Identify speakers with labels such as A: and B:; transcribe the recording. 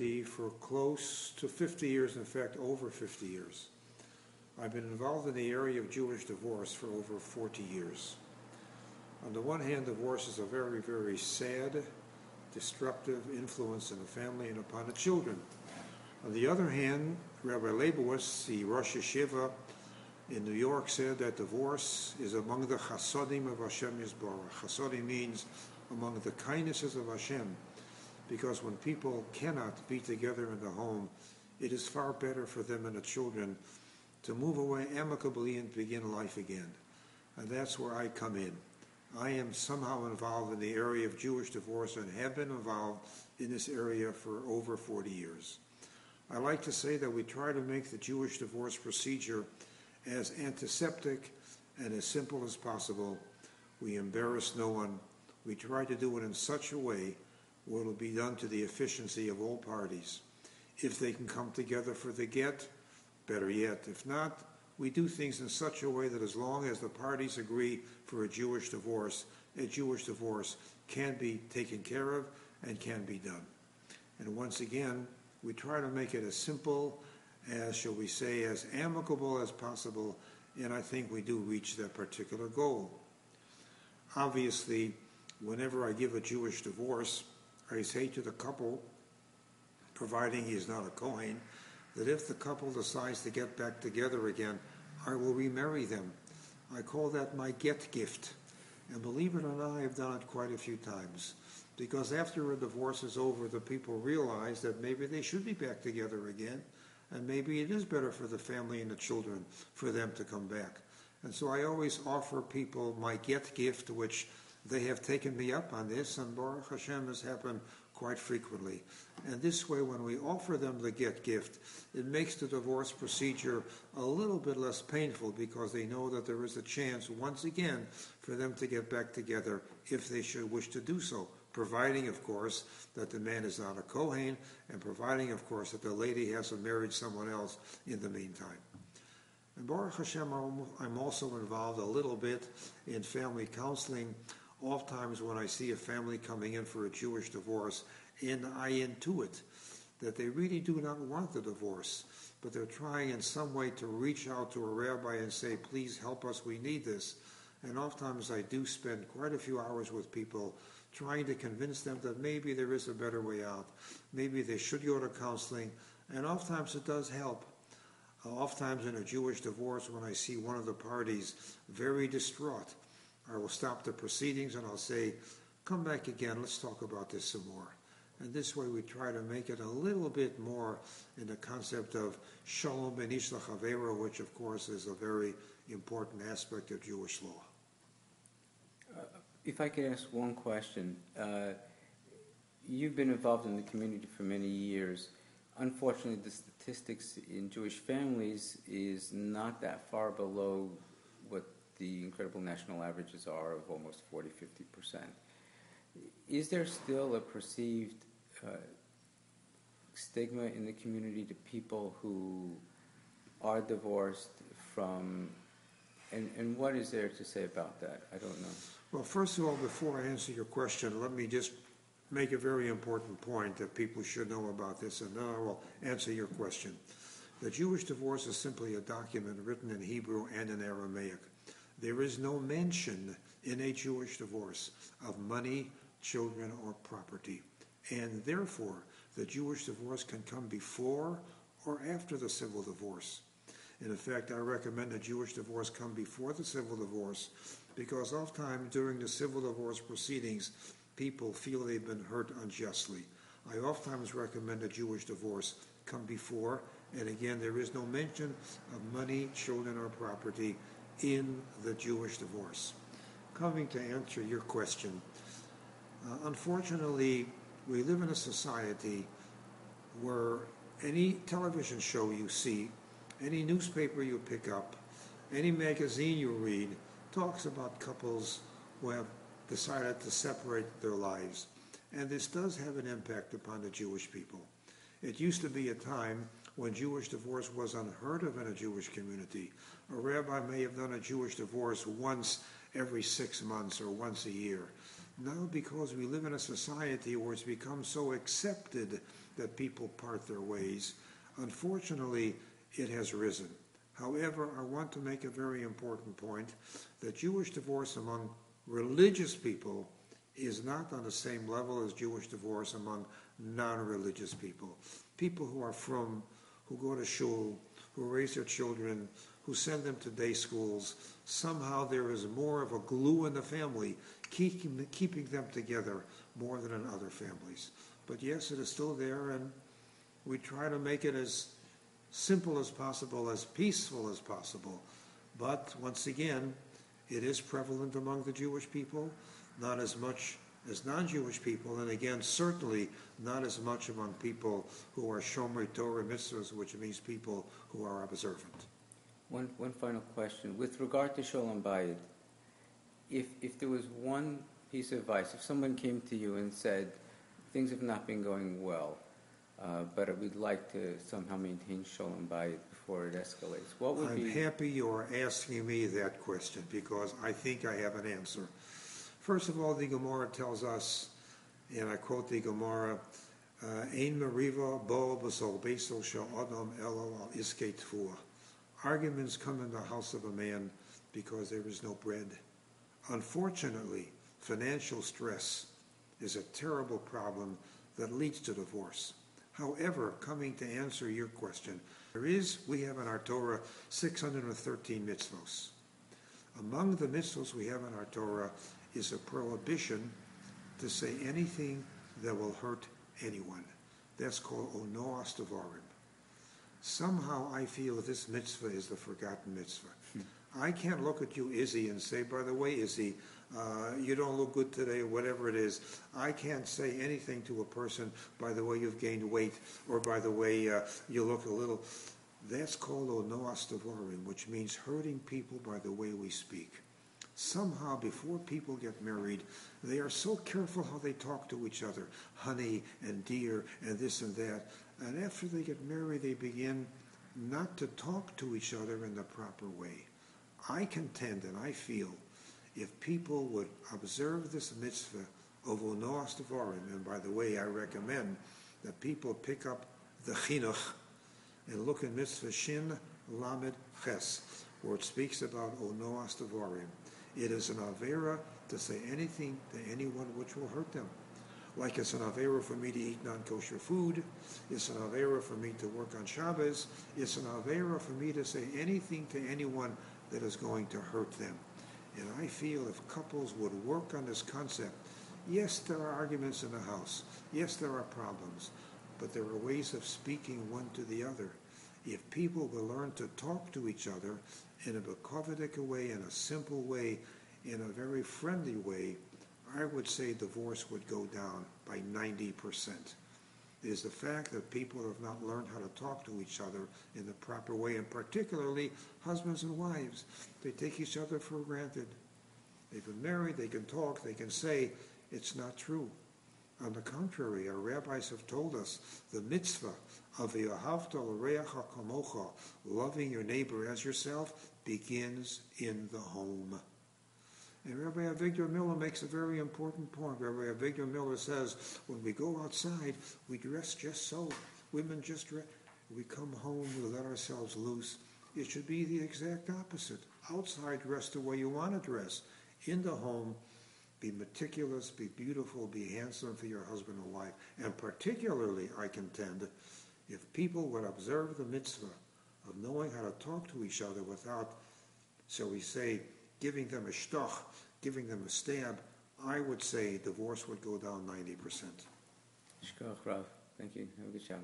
A: community for close to 50 years, in fact, over 50 years. I've been involved in the area of Jewish divorce for over 40 years. On the one hand, divorce is a very, very sad, destructive influence in the family and upon the children. On the other hand, Rabbi Leibowitz, the Rosh Yeshiva in New York, said that divorce is among the chasodim of Hashem Yisborach. Chasodim means among the kindnesses of Hashem, because when people cannot be together in the home, it is far better for them and the children to move away amicably and begin life again. And that's where I come in. I am somehow involved in the area of Jewish divorce and have been involved in this area for over 40 years. I like to say that we try to make the Jewish divorce procedure as antiseptic and as simple as possible. We embarrass no one. We try to do it in such a way where it will be done to the efficiency of all parties. If they can come together for the get, better yet. If not, we do things in such a way that as long as the parties agree for a Jewish divorce can be taken care of and can be done. And once again, we try to make it as simple as, shall we say, as amicable as possible, and I think we do reach that particular goal. Obviously, whenever I give a Jewish divorce, I say to the couple, providing he is not a Kohen, that if the couple decides to get back together again, I will remarry them. I call that my get gift. And believe it or not, I have done it quite a few times. Because after a divorce is over, the people realize that maybe they should be back together again, and maybe it is better for the family and the children for them to come back. And so I always offer people my get gift, which they have taken me up on this, and Baruch Hashem has happened quite frequently. And this way, when we offer them the get gift, it makes the divorce procedure a little bit less painful, because they know that there is a chance, once again, for them to get back together if they should wish to do so, providing, of course, that the man is not a Kohen, and providing, of course, that the lady hasn't married someone else in the meantime. And Baruch Hashem, I'm also involved a little bit in family counseling. Oftentimes when I see a family coming in for a Jewish divorce, and I intuit that they really do not want the divorce, but they're trying in some way to reach out to a rabbi and say, please help us, we need this. And oftentimes I do spend quite a few hours with people trying to convince them that maybe there is a better way out. Maybe they should go to counseling, and oftentimes it does help. Oftentimes in a Jewish divorce, when I see one of the parties very distraught, I will stop the proceedings and I'll say, come back again, let's talk about this some more. And this way we try to make it a little bit more in the concept of Shalom ben ish l'chavero, which of course is a very important aspect of Jewish law.
B: If I could ask one question. You've been involved in the community for many years. Unfortunately, the statistics in Jewish families is not that far below what the incredible national averages are of almost 40-50%. Is there still a perceived stigma in the community to people who are divorced from, and what is there to say about that? I don't know.
A: Well, first of all, before I answer your question, let me just make a very important point that people should know about this, and then I will answer your question. The Jewish divorce is simply a document written in Hebrew and in Aramaic. There is no mention in a Jewish divorce of money, children, or property. And therefore, the Jewish divorce can come before or after the civil divorce. And in fact, I recommend a Jewish divorce come before the civil divorce, because oftentimes during the civil divorce proceedings, people feel they've been hurt unjustly. I oftentimes recommend a Jewish divorce come before, and again, there is no mention of money, children, or property in the Jewish divorce. Coming to answer your question, unfortunately, we live in a society where any television show you see, any newspaper you pick up, any magazine you read, talks about couples who have decided to separate their lives. And this does have an impact upon the Jewish people. It used to be a time when Jewish divorce was unheard of in a Jewish community. A rabbi may have done a Jewish divorce once every 6 months or once a year. Now, because we live in a society where it's become so accepted that people part their ways. Unfortunately, it has risen. However, I want to make a very important point that Jewish divorce among religious people is not on the same level as Jewish divorce among non-religious people. People who are from, who go to shul, who raise their children, who send them to day schools. Somehow there is more of a glue in the family, keeping them together more than in other families. But yes, it is still there, and we try to make it as simple as possible, as peaceful as possible. But once again, it is prevalent among the Jewish people, not as much as non-Jewish people, and again, certainly not as much among people who are Shomrei Torah mitzvahs, which means people who are observant.
B: One final question. With regard to Shalom Bayit, if there was one piece of advice, if someone came to you and said, things have not been going well, but we'd like to somehow maintain Shalom Bayit before it escalates, what would be...
A: I'm happy you're asking me that question, because I think I have an answer. First of all, the Gemara tells us, and I quote the Gemara, Ein meriva bo b'sol beisol shel adam elo al iskei tfuah. Arguments come in the house of a man because there is no bread. Unfortunately, financial stress is a terrible problem that leads to divorce. However, coming to answer your question, we have in our Torah 613 mitzvos. Among the mitzvos we have in our Torah is a prohibition to say anything that will hurt anyone. That's called onoas devarim. Somehow I feel this mitzvah is the forgotten mitzvah. I can't look at you, Izzy, and say, by the way, Izzy, you don't look good today, or whatever it is. I can't say anything to a person, by the way, you've gained weight, or by the way, you look a little... That's called onoas devarim, which means hurting people by the way we speak. Somehow, before people get married, they are so careful how they talk to each other, honey and dear and this and that. And after they get married, they begin not to talk to each other in the proper way. I contend and I feel if people would observe this mitzvah of onoas devarim, and by the way, I recommend that people pick up the chinuch and look in mitzvah shin lamed ches, where it speaks about onoas devarim. It is an avera to say anything to anyone which will hurt them. Like it's an avera for me to eat non-kosher food. It's an avera for me to work on Shabbos. It's an avera for me to say anything to anyone that is going to hurt them. And I feel if couples would work on this concept, yes, there are arguments in the house. Yes, there are problems. But there are ways of speaking one to the other. If people will learn to talk to each other in a bekovidik way, in a simple way, in a very friendly way, I would say divorce would go down by 90%. It is the fact that people have not learned how to talk to each other in the proper way, and particularly husbands and wives. They take each other for granted. They've been married, they can talk, they can say, it's not true. On the contrary, our rabbis have told us the mitzvah of V'ahavta l'reacha kamocha, loving your neighbor as yourself, begins in the home. And Rabbi Avigdor Miller makes a very important point. Rabbi Avigdor Miller says, when we go outside, we dress just so. Women just dress. We come home, we let ourselves loose. It should be the exact opposite. Outside, dress the way you want to dress. In the home, be meticulous, be beautiful, be handsome for your husband or wife. And particularly, I contend, if people would observe the mitzvah of knowing how to talk to each other without, shall we say, giving them a shtoch, giving them a stab, I would say divorce would go down 90%.
B: Shkoch Rav. Thank you. Have a good Shabbos.